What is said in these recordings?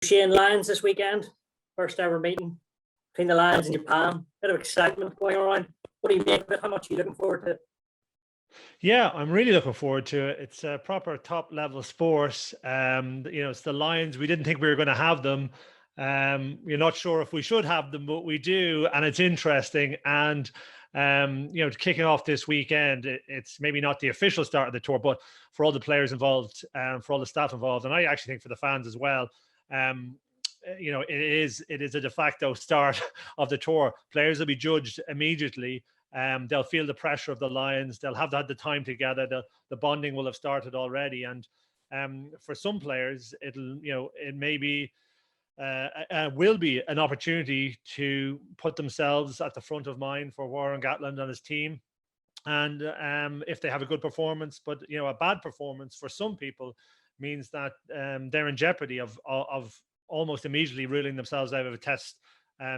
Shane Lions this weekend, first ever meeting between the Lions and Japan. Bit of excitement going around. What do you make of it? How much are you looking forward to it? Yeah, I'm really looking forward to it. It's a proper top level sport. It's the Lions. We didn't think we were going to have them. You're not sure if we should have them, but we do, and it's interesting. And kicking off this weekend, it's maybe not the official start of the tour, but for all the players involved, for all the staff involved, and I actually think for the fans as well. It is a de facto start of the tour. Players will be judged immediately. They'll feel the pressure of the Lions. They'll have had the time together. The bonding will have started already. And for some players, it will be an opportunity to put themselves at the front of mind for Warren Gatland and his team. And if they have a good performance, but a bad performance for some people means that they're in jeopardy of almost immediately ruling themselves out of a test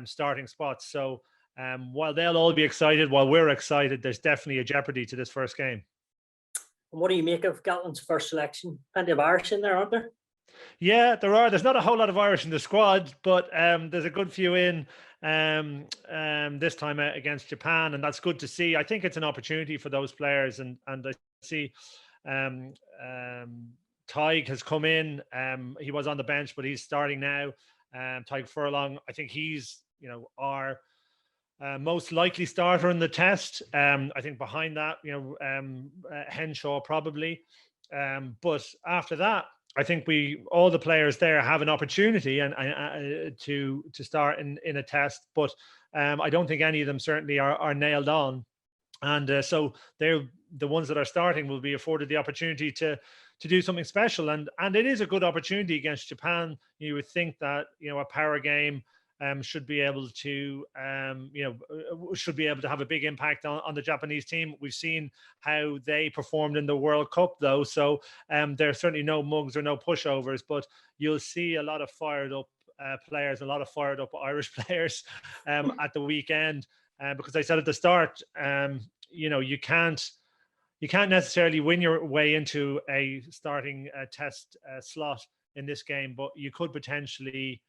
starting spot. So while they'll all be excited, while we're excited, there's definitely a jeopardy to this first game. And what do you make of Gatland's first selection? Plenty of Irish in there, aren't there? Yeah, there are. There's not a whole lot of Irish in the squad, but there's a good few in this time out against Japan, and that's good to see. I think it's an opportunity for those players, and I see Tig has come in. He was on the bench, but he's starting now. Tig Furlong, I think he's our most likely starter in the test. I think behind that, Henshaw probably. But after that, I think all the players there have an opportunity and to start in a test. But I don't think any of them certainly are nailed on. And so they're the ones that are starting will be afforded the opportunity to do something special. And it is a good opportunity against Japan. You would think that, a power game should be able to have a big impact on the Japanese team. We've seen how they performed in the World Cup, though. So there's certainly no mugs or no pushovers, but you'll see a lot of fired up players, a lot of fired up Irish players at the weekend. Because I said at the start, you can't necessarily win your way into a starting test slot in this game, but you could potentially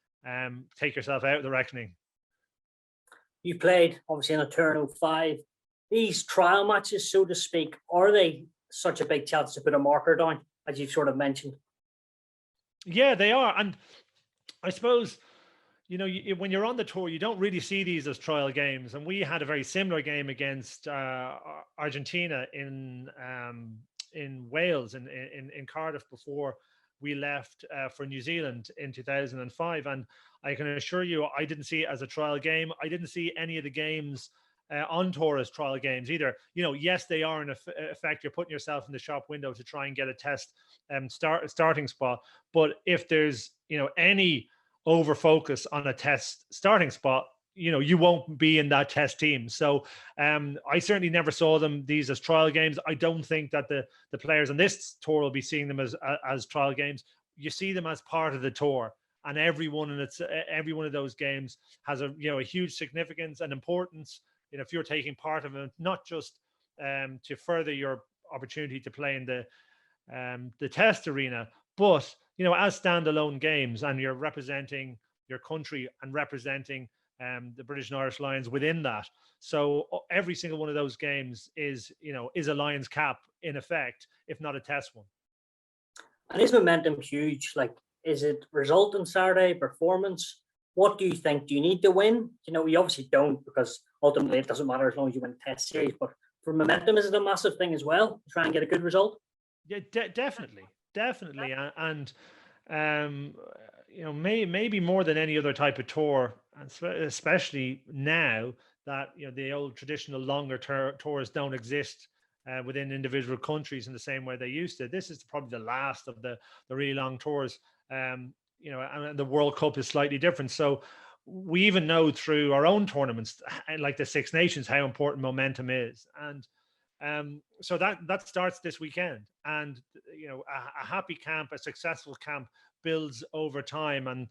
take yourself out of the reckoning. You played obviously in a turn of 5. These trial matches, so to speak, are they such a big chance to put a marker down, as you've sort of mentioned? Yeah, they are. And I suppose, when you're on the tour, you don't really see these as trial games. And we had a very similar game against Argentina in Wales, in Cardiff, before we left for New Zealand in 2005. And I can assure you, I didn't see it as a trial game. I didn't see any of the games on tour as trial games either. Yes, they are in effect. You're putting yourself in the shop window to try and get a test starting spot. But if there's, any over focus on a test starting spot, you won't be in that test team. So I certainly never saw these as trial games. I don't think that the players on this tour will be seeing them as trial games. You see them as part of the tour, and every one of those games has a huge significance and importance. If you're taking part of it, not just to further your opportunity to play in the test arena, but as standalone games, and you're representing your country and representing the British and Irish Lions within that. So every single one of those games is a Lions cap in effect, if not a test one. And is momentum huge? Like, is it result on Saturday, performance? What do you think? Do you need to win? We obviously don't, because ultimately it doesn't matter as long as you win a test series. But for momentum, is it a massive thing as well, to try and get a good result? Yeah, definitely. And maybe more than any other type of tour, especially now that the old traditional longer tours don't exist within individual countries in the same way they used to. This is probably the last of the really long tours. And the World Cup is slightly different. So we even know through our own tournaments, like the Six Nations, how important momentum is. And so that starts this weekend. And a happy camp, a successful camp, builds over time, and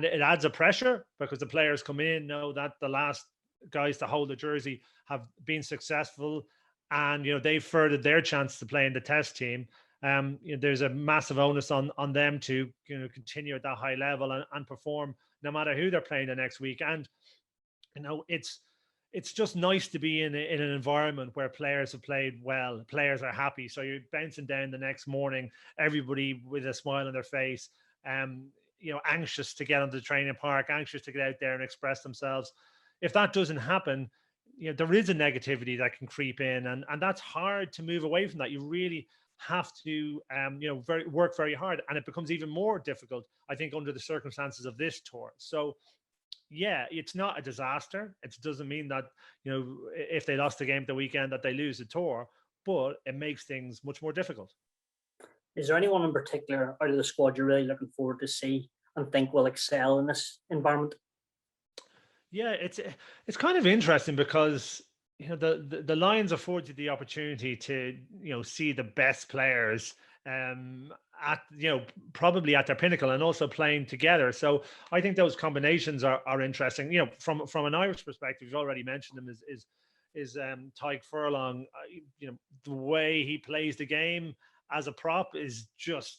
it adds a pressure, because the players come in, know that the last guys to hold the jersey have been successful, and they've furthered their chance to play in the test team. there's a massive onus on them to continue at that high level and perform no matter who they're playing the next week. And it's just nice to be in an environment where players have played well, players are happy. So you're bouncing down the next morning, everybody with a smile on their face, anxious to get onto the training park, anxious to get out there and express themselves. If that doesn't happen, there is a negativity that can creep in, and that's hard to move away from that. You really have to, work very hard, and it becomes even more difficult, I think, under the circumstances of this tour. So, yeah, it's not a disaster. It doesn't mean that, if they lost the game at the weekend that they lose the tour, but it makes things much more difficult. Is there anyone in particular out of the squad you're really looking forward to see and think will excel in this environment? Yeah, it's kind of interesting because the Lions afford you the opportunity to see the best players at probably at their pinnacle and also playing together. So I think those combinations are interesting. From an Irish perspective, you've already mentioned him, is Tyke Furlong. The way he plays the game as a prop is just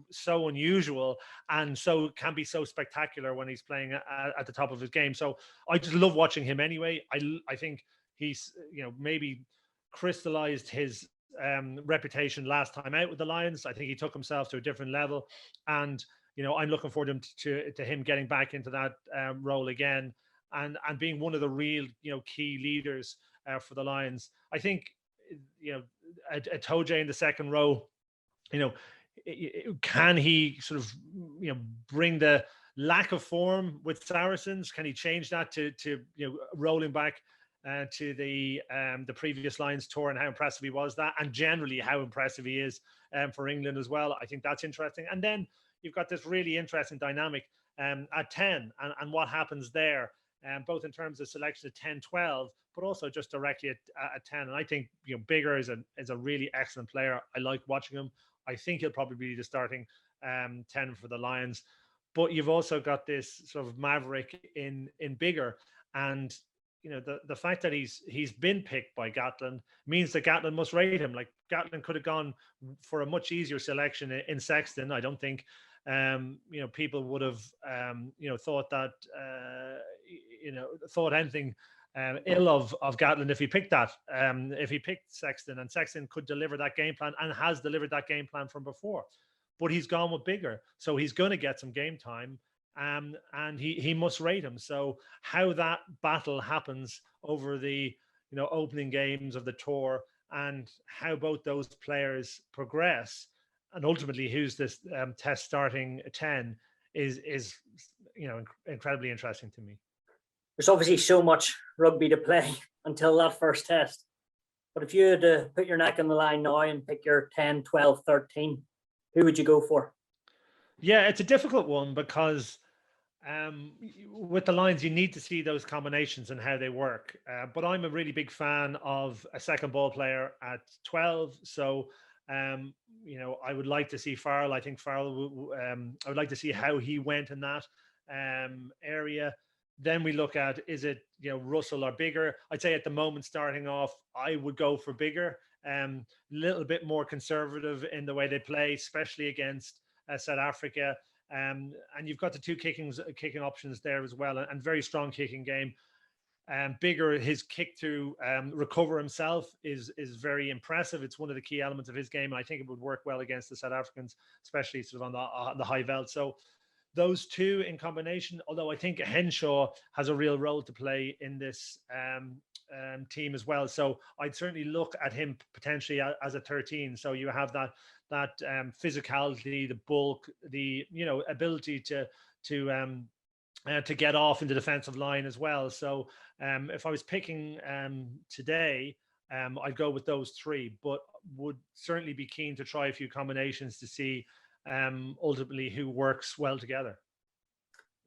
so unusual, and so can be so spectacular when he's playing at the top of his game. So I just love watching him anyway. I think he's maybe crystallized his reputation last time out with the Lions. I think he took himself to a different level, and I'm looking forward to him getting back into that role again and being one of the real key leaders for the Lions. I think a Toje in the second row, can he sort of bring the lack of form with Saracens? Can he change that to rolling back to the previous Lions tour and how impressive he was that, and generally how impressive he is for England as well? I think that's interesting. And then you've got this really interesting dynamic at 10 and what happens there, both in terms of selection at 10, 12, but also just directly at 10. And I think Biggar is a really excellent player. I like watching him. I think he'll probably be the starting 10 for the Lions. But you've also got this sort of maverick in Biggar, and the fact that he's been picked by Gatland means that Gatland must rate him. Like, Gatland could have gone for a much easier selection in Sexton. I don't think people would have thought that thought anything ill of Gatland if he picked that. If he picked Sexton, and Sexton could deliver that game plan and has delivered that game plan from before, but he's gone with Biggar, so he's going to get some game time, and he must rate him. So how that battle happens over the opening games of the tour, and how both those players progress, and ultimately who's this test starting 10 is incredibly interesting to me. There's obviously so much rugby to play until that first test. But if you had to put your neck on the line now and pick your 10, 12, 13, who would you go for? Yeah, it's a difficult one because with the Lions, you need to see those combinations and how they work. But I'm a really big fan of a second ball player at 12. So, I would like to see Farrell. I think Farrell, I would like to see how he went in that area. Then we look at, is it Russell or Biggar? I'd say at the moment, starting off, I would go for Biggar. A little bit more conservative in the way they play, especially against South Africa. And you've got the two kicking options there as well, and very strong kicking game. Biggar, his kick to recover himself is very impressive. It's one of the key elements of his game, and I think it would work well against the South Africans, especially sort of on the high veld. So those two in combination, although I think Henshaw has a real role to play in this team as well. So I'd certainly look at him potentially as a 13. So you have that physicality, the bulk, the ability to get off in the defensive line as well. So if I was picking today, I'd go with those three, but would certainly be keen to try a few combinations to see ultimately who works well together.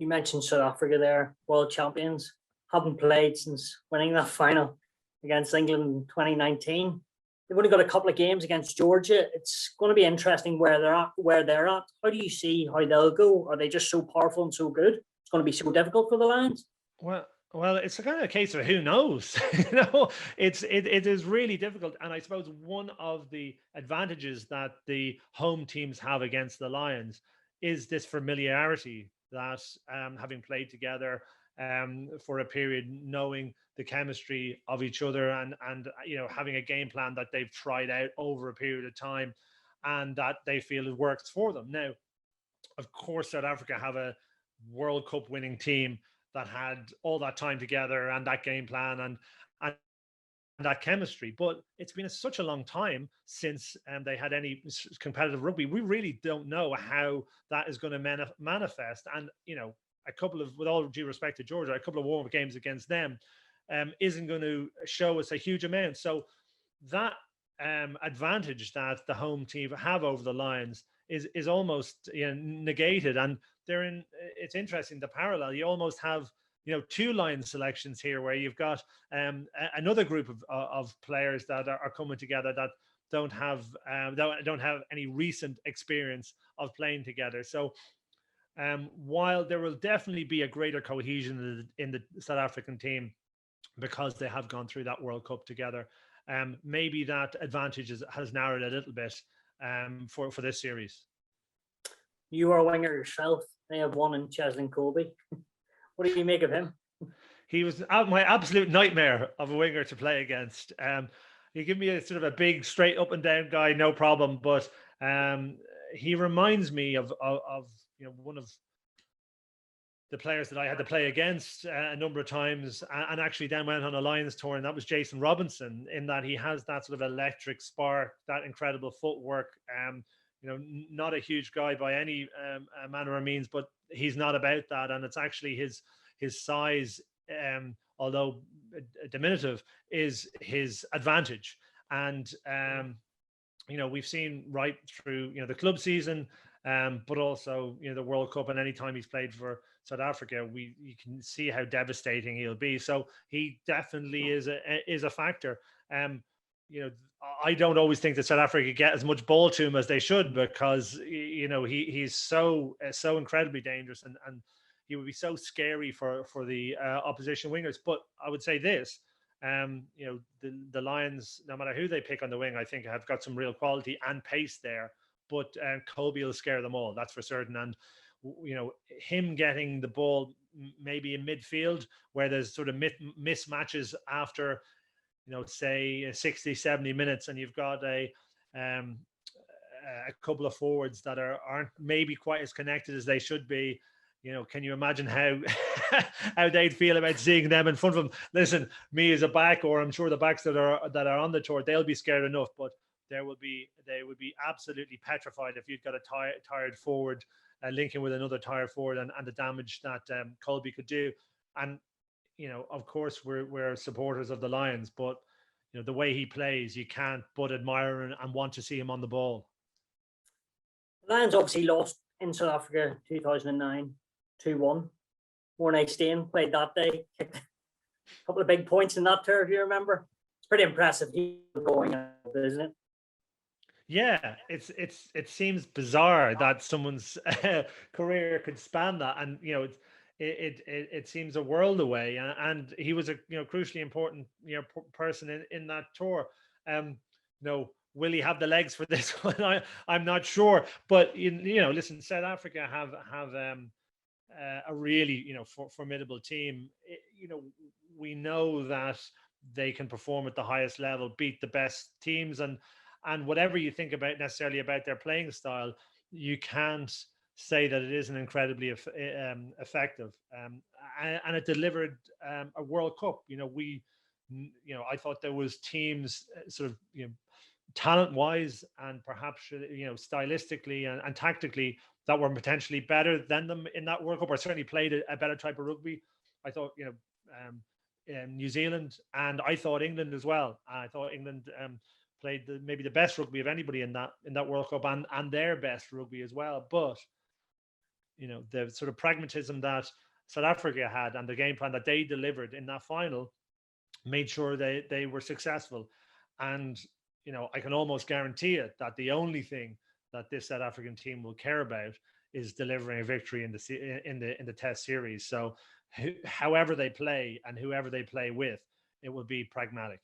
You mentioned South Africa there, world champions, haven't played since winning that final against England in 2019. They've only got a couple of games against Georgia. It's going to be interesting where they're at. How do you see how they'll go? Are they just so powerful and so good? It's going to be so difficult for the Lions? Well, Well, it's a kind of a case of who knows. It is really difficult, and I suppose one of the advantages that the home teams have against the Lions is this familiarity that having played together for a period, knowing the chemistry of each other, and having a game plan that they've tried out over a period of time, and that they feel it works for them. Now, of course, South Africa have a World Cup winning team that had all that time together and that game plan and that chemistry. But it's been such a long time since they had any competitive rugby. We really don't know how that is going to manifest. And a couple of, with all due respect to Georgia, a couple of warm-up games against them isn't going to show us a huge amount. So that advantage that the home team have over the Lions is almost negated, and they're in. It's interesting the parallel. You almost have two line selections here, where you've got another group of players that are coming together that don't have any recent experience of playing together. So while there will definitely be a greater cohesion in the South African team because they have gone through that World Cup together, maybe that advantage has narrowed a little bit for this series. You are a winger yourself. They have one in Cheslin Kolbe. What do you make of him? He was my absolute nightmare of a winger to play against. He gave me a sort of a big, straight up and down guy, no problem. But he reminds me of one of the players that I had to play against a number of times, and actually then went on a Lions tour, and that was Jason Robinson, in that he has that sort of electric spark, that incredible footwork. Not a huge guy by any manner or means, but he's not about that, and it's actually his size, although diminutive, is his advantage. And we've seen right through the club season, but also the World Cup, and anytime he's played for South Africa, you can see how devastating he'll be. So he definitely is a factor. I don't always think that South Africa get as much ball to him as they should, because he's so incredibly dangerous, and he would be so scary for the opposition wingers. But I would say this, the Lions, no matter who they pick on the wing, I think have got some real quality and pace there. But Kolbe will scare them all, that's for certain. And him getting the ball maybe in midfield, where there's sort of mismatches after say 60, 70 minutes, and you've got a couple of forwards that aren't maybe quite as connected as they should be. Can you imagine how how they'd feel about seeing them in front of them? Listen, me as a back, or I'm sure the backs that are on the tour, they'll be scared enough, but they would be absolutely petrified if you'd got a tired forward linking with another tired forward, and the damage that Kolbe could do. And of course, we're supporters of the Lions, but the way he plays, you can't but admire and want to see him on the ball. The Lions obviously lost in South Africa 2009, 2-1. Morné Steyn played that day, kicked a couple of big points in that tour, if you remember. It's pretty impressive. He's going up, isn't it? Yeah, it seems bizarre that someone's career could span that, and it seems a world away, and he was a crucially important person in that tour. Will he have the legs for this one? I'm not sure, but listen, South Africa have a really formidable team. We know that they can perform at the highest level, beat the best teams, and whatever you think about necessarily about their playing style, you can't say that it isn't incredibly effective. And it delivered a World Cup. I thought there was teams sort of talent-wise and perhaps stylistically and tactically that were potentially better than them in that World Cup, or certainly played a better type of rugby. I thought New Zealand, and I thought England as well. I thought England played maybe the best rugby of anybody in that World Cup, and their best rugby as well. But the sort of pragmatism that South Africa had and the game plan that they delivered in that final made sure they were successful. And I can almost guarantee it that the only thing that this South African team will care about is delivering a victory in the Test series. So, however they play and whoever they play with, it will be pragmatic.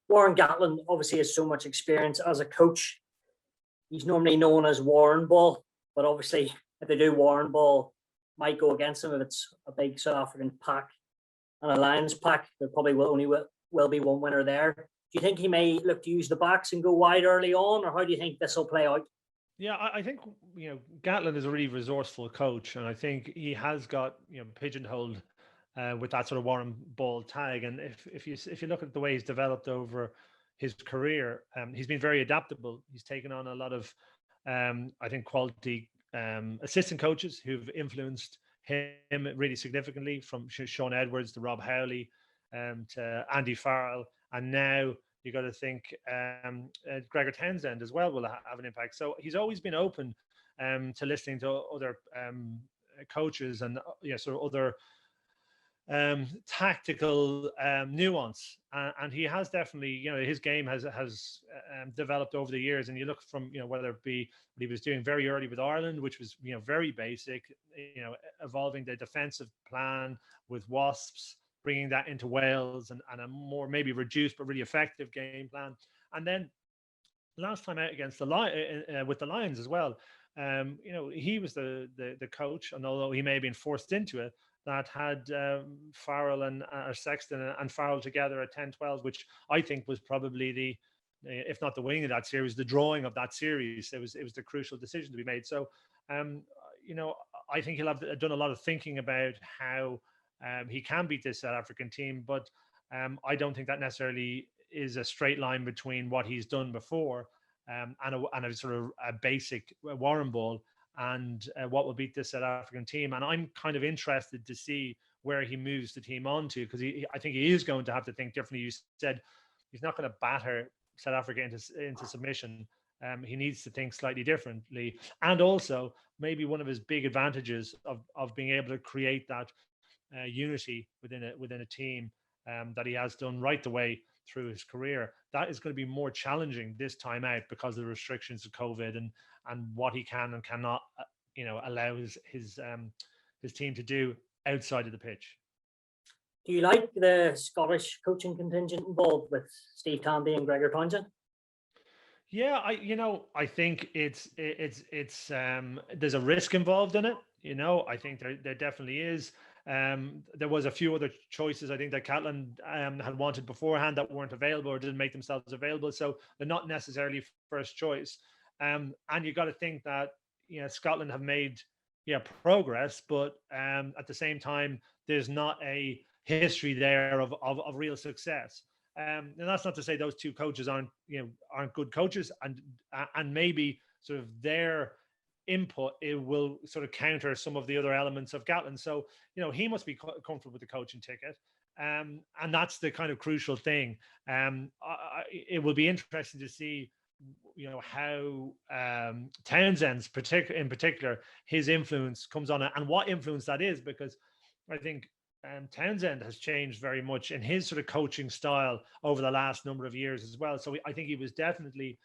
Warren Gatland obviously has so much experience as a coach. He's normally known as Warren Ball, but obviously if they do Warren Ball, might go against him if it's a big South African pack and a Lions pack. There probably will be one winner there. Do you think he may look to use the backs and go wide early on, or how do you think this will play out? Yeah, I think Gatland is a really resourceful coach, and I think he has got pigeonholed with that sort of Warren Ball tag. And if you look at the way he's developed over his career, he's been very adaptable. He's taken on a lot of I think quality assistant coaches who've influenced him really significantly, from Sean Edwards to Rob Howley to Andy Farrell, and now you got to think Gregor Townsend as well will have an impact. So he's always been open to listening to other coaches and sort of other tactical nuance, and he has definitely, his game has developed over the years. And you look from whether it be what he was doing very early with Ireland, which was very basic, evolving the defensive plan with Wasps, bringing that into Wales, and a more maybe reduced but really effective game plan. And then last time out against with the Lions as well, he was the coach, and although he may have been forced into it, that had Farrell and Sexton and Farrell together at 10-12, which I think was probably if not the winning of that series, the drawing of that series. It was the crucial decision to be made. So, I think he'll have done a lot of thinking about how he can beat this South African team, but I don't think that necessarily is a straight line between what he's done before and a sort of a basic Warren Ball and what will beat this South African team. And I'm kind of interested to see where he moves the team onto, because I think he is going to have to think differently. You said he's not going to batter South Africa into submission. He needs to think slightly differently, and also maybe one of his big advantages of being able to create that unity within a team that he has done right the way through his career. That is going to be more challenging this time out because of the restrictions of COVID and what he can and cannot allow his team to do outside of the pitch. Do you like the Scottish coaching contingent involved with Steve Tandy and Gregor Townsend? Yeah, I think it's there's a risk involved in it. I think there definitely is. There was a few other choices I think that Gatland had wanted beforehand that weren't available or didn't make themselves available, so they're not necessarily first choice. And you got to think that Scotland have made progress, but at the same time there's not a history there of real success. And that's not to say those two coaches aren't good coaches, and maybe sort of their input, it will sort of counter some of the other elements of Gatland. So he must be comfortable with the coaching ticket, and that's the kind of crucial thing. It will be interesting to see how Townsend's in particular his influence comes on, and what influence that is, because I think Townsend has changed very much in his sort of coaching style over the last number of years as well. So I think he was definitely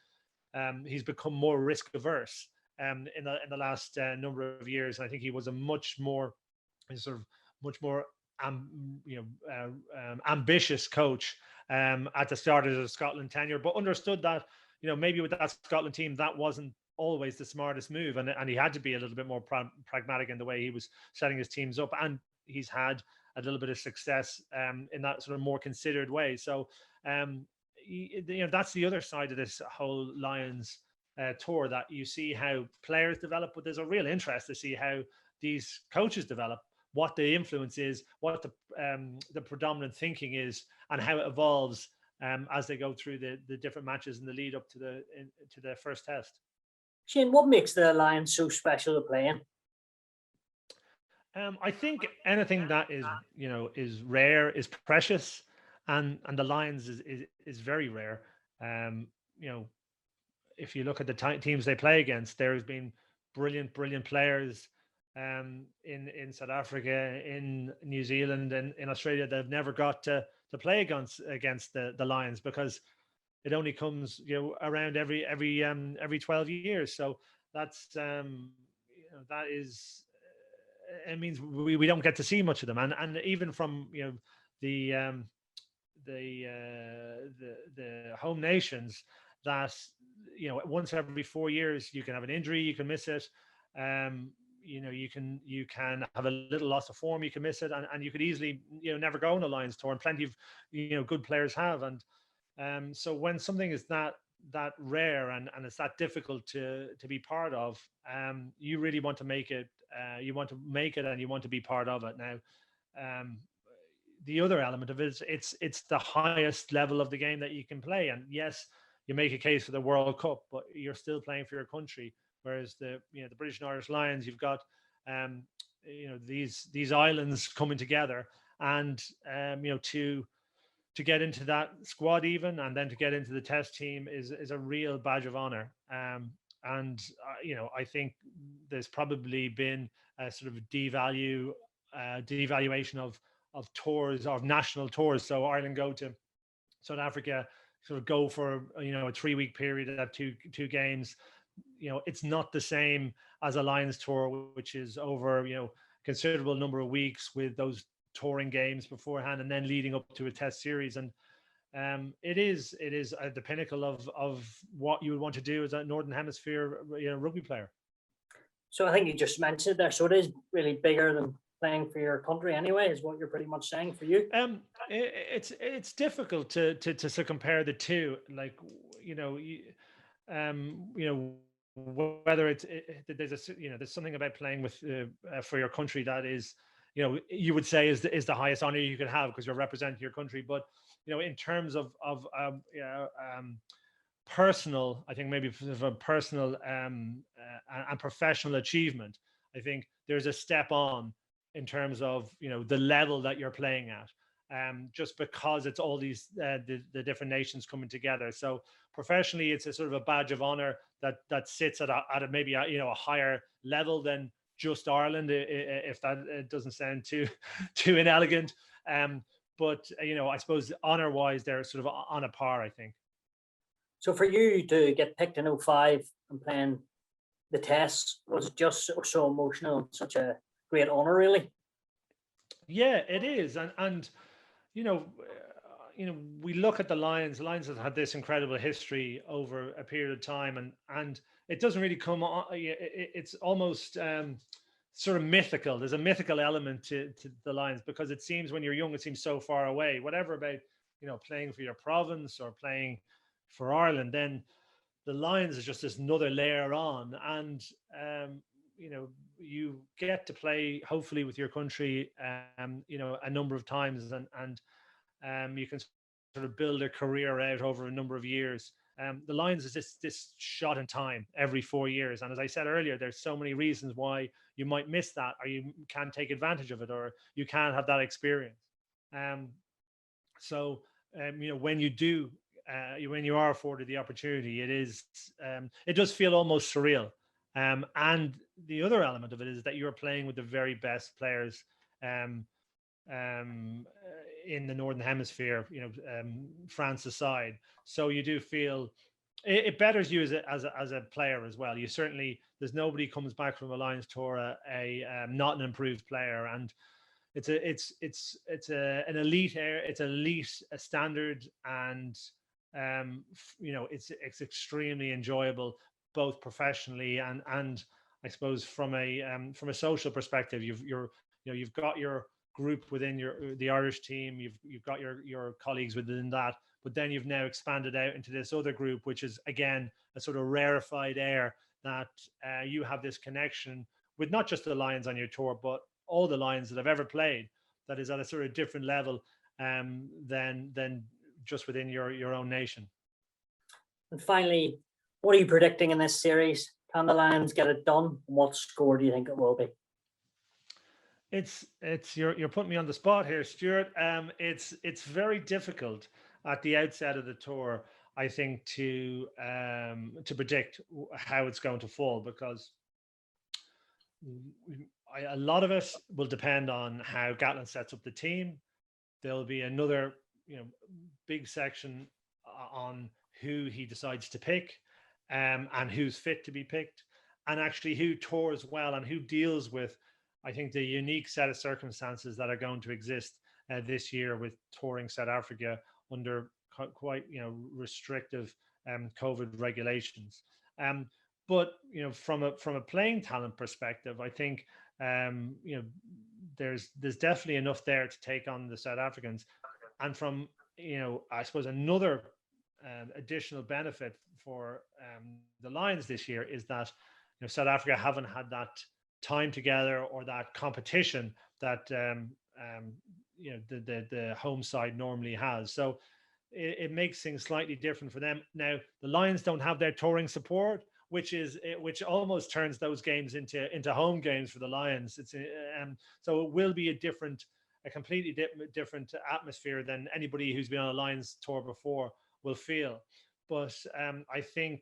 he's become more risk averse in the last number of years. And I think he was a much more ambitious coach at the start of the Scotland tenure, but understood that maybe with that Scotland team that wasn't always the smartest move, and he had to be a little bit more pragmatic in the way he was setting his teams up, and he's had a little bit of success in that sort of more considered way. So that's the other side of this whole Lions tour, that you see how players develop, but there's a real interest to see how these coaches develop, what the influence is, what the predominant thinking is, and how it evolves as they go through the different matches in the lead up to the first test. Shane, what makes the Lions so special to play in? I think anything that is rare is precious, and the Lions is very rare. If you look at the teams they play against, there has been brilliant players in South Africa, in New Zealand, and in Australia that have never got to play against the Lions, because it only comes around every 12 years. So that's that is, it means we don't get to see much of them, and even from the the home nations, that once every 4 years you can have an injury, you can miss it. You can have a little loss of form, you can miss it, and you could easily never go on a Lions tour, and plenty of good players have. And so when something is that rare and it's that difficult to be part of, you really want to make it. You want to make it, and you want to be part of it. Now, the other element of it is it's the highest level of the game that you can play. And yes, you make a case for the World Cup, but you're still playing for your country. Whereas the British and Irish Lions, you've got these islands coming together, and to get into that squad even, and then to get into the test team is a real badge of honor. I think there's probably been a sort of devaluation of tours, of national tours. So Ireland go to South Africa, sort of go for a 3-week period, have two games. It's not the same as a Lions tour, which is over considerable number of weeks with those touring games beforehand, and then leading up to a test series. And it is at the pinnacle of what you would want to do as a Northern Hemisphere rugby player. So I think you just mentioned there. So it is really bigger than playing for your country anyway, is what you're pretty much saying for you. It's difficult to compare the two. Like whether there's something about playing with for your country that is you would say is the highest honor you could have, because you're representing your country. But in terms of personal, I think maybe of a personal and professional achievement, I think there's a step on in terms of the level that you're playing at, just because it's all these the different nations coming together. So professionally, it's a sort of a badge of honor that sits at a maybe a higher level than just Ireland, if that doesn't sound too inelegant. But I suppose honor wise, they're sort of on a par, I think. So for you to get picked in 2005 and playing the tests, was it just so emotional and such a great honor, really? Yeah, it is. And we look at the Lions. The Lions have had this incredible history over a period of time, and it doesn't really come on. It's almost sort of mythical. There's a mythical element to the Lions, because it seems when you're young, it seems so far away. Whatever about playing for your province or playing for Ireland, then the Lions is just this another layer on. And you get to play hopefully with your country a number of times, and you can sort of build a career out over a number of years. The Lions is this shot in time every 4 years, and as I said earlier, there's so many reasons why you might miss that, or you can't take advantage of it, or you can't have that experience. So when you do, when you are afforded the opportunity, it does feel almost surreal. And the other element of it is that you're playing with the very best players in the Northern Hemisphere, France aside. So you do feel it betters you as a player as well. You certainly, there's nobody comes back from a Lions tour not an improved player, and it's an elite standard, and it's extremely enjoyable, both professionally and I suppose from a social perspective. You've got your group within the Irish team, you've got your colleagues within that, but then you've now expanded out into this other group, which is again a sort of rarefied air, that you have this connection with not just the Lions on your tour, but all the Lions that have ever played, that is at a sort of different level than just within your own nation. And finally, what are you predicting in this series? Can the Lions get it done? And what score do you think it will be? It's you're putting me on the spot here, Stuart. It's very difficult at the outset of the tour, I think, to predict how it's going to fall, because a lot of it will depend on how Gatland sets up the team. There'll be another big section on who he decides to pick, and who's fit to be picked. and actually who tours well and who deals with, I think, the unique set of circumstances that are going to exist this year with touring South Africa under quite, restrictive COVID regulations. But from a playing talent perspective, I think there's definitely enough there to take on the South Africans. And from I suppose another additional benefit for the Lions this year is that South Africa haven't had that time together or that competition that the home side normally has. So it makes things slightly different for them. Now the Lions don't have their touring support, which almost turns those games into home games for the Lions. It's so it will be a completely different atmosphere than anybody who's been on a Lions tour before will feel. But I think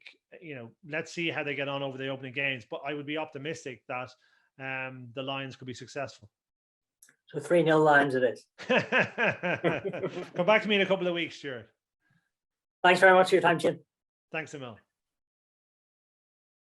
let's see how they get on over the opening games. But I would be optimistic that the Lions could be successful. So 3-0 Lions it is. Come back to me in a couple of weeks, Stuart. Thanks very much for your time, Shane. Thanks, Emil.